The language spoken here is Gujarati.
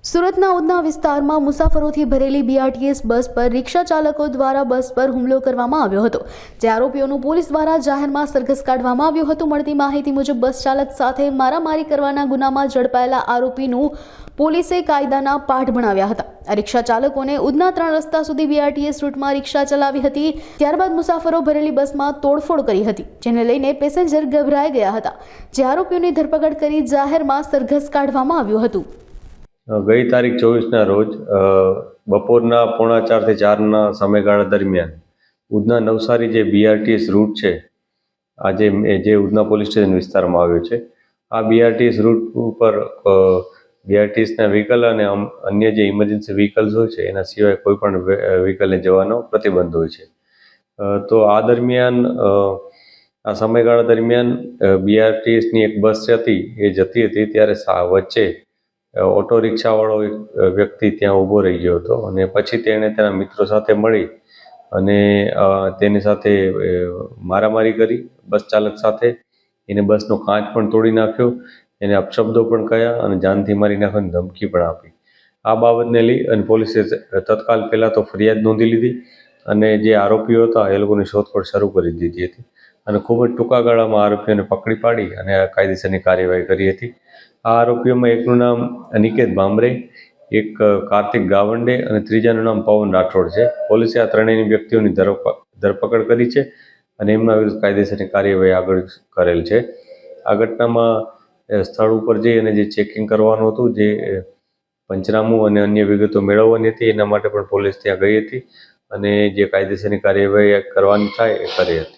સુરતના ઉધના વિસ્તારમાં મુસાફરોથી ભરેલી બીઆરટીએસ બસ પર રિક્ષા ચાલકો દ્વારા બસ પર હુમલો કરવામાં આવ્યો હતો, જે આરોપીઓનું પોલીસ દ્વારા જાહેરમાં સરઘસ કાઢવામાં આવ્યું હતું। મળતી માહિતી મુજબ બસ ચાલક સાથે મારામારી કરવાના ગુનામાં ઝડપાયેલા આરોપીનું પોલીસે કાયદાના પાઠ ભણાવ્યા હતા। આ રિક્ષા ચાલકોને ઉધના 3 રસ્તા સુધી બીઆરટીએસ રૂટમાં રિક્ષા ચલાવી હતી। ત્યારબાદ મુસાફરો ભરેલી બસમાં તોડફોડ કરી હતી, જેને લઈને પેસેન્જર ગભરાઈ ગયા હતા, જે આરોપીઓની ધરપકડ કરી જાહેરમાં સરઘસ કાઢવામાં આવ્યું હતું। ગઈ તારીખ 24ના રોજ બપોરના 3:45 થી 4ના સમયગાળા દરમિયાન ઉધના નવસારી જે બીઆરટીએસ રૂટ છે, આજે જે ઉધના પોલીસ સ્ટેશન વિસ્તારમાં આવ્યો છે, આ બીઆરટીએસ રૂટ ઉપર બીઆરટીએસના વ્હીકલ અને અન્ય જે ઇમરજન્સી વ્હીકલ્સ હોય છે એના સિવાય કોઈ પણ વ્હીકલને જવાનો પ્રતિબંધ હોય છે। તો આ દરમિયાન આ સમયગાળા દરમિયાન બીઆરટીએસની એક બસ હતી એ જતી હતી, ત્યારે વચ્ચે ઓટો રિક્ષાવાળો એક વ્યક્તિ ત્યાં ઊભો રહી ગયો હતો અને પછી તેણે તેના મિત્રો સાથે મળી અને તેની સાથે મારામારી કરી બસ ચાલક સાથે। એને બસનો કાચ પણ તોડી નાખ્યો, એને અપશબ્દો પણ કહ્યા અને જાનથી મારી નાખવાની ધમકી પણ આપી। આ બાબતને લઈ અને પોલીસે તત્કાલ પહેલાં તો ફરિયાદ નોંધી લીધી અને જે આરોપીઓ હતા એ લોકોની શોધખોળ શરૂ કરી દીધી હતી અને ખૂબ જ ટૂંકા ગાળામાં આરોપીઓને પકડી પાડી અને કાયદેસરની કાર્યવાહી કરી હતી। આ આરોપીઓમાં એકનું નામ અનિકેત ભામરે, એક કાર્તિક ગાવંડે અને ત્રીજાનું નામ પવન રાઠોડ છે। પોલીસે આ ત્રણેય વ્યક્તિઓની ધરપકડ કરી છે અને એમના વિરુદ્ધ કાયદેસરની કાર્યવાહી આગળ કરેલ છે। આ ઘટનામાં સ્થળ ઉપર જઈ અને જે ચેકિંગ કરવાનું હતું, જે પંચનામું અને અન્ય વિગતો મેળવવાની હતી, એના માટે પણ પોલીસ ત્યાં ગઈ હતી અને જે કાયદેસરની કાર્યવાહી કરવાની થાય એ કરી હતી।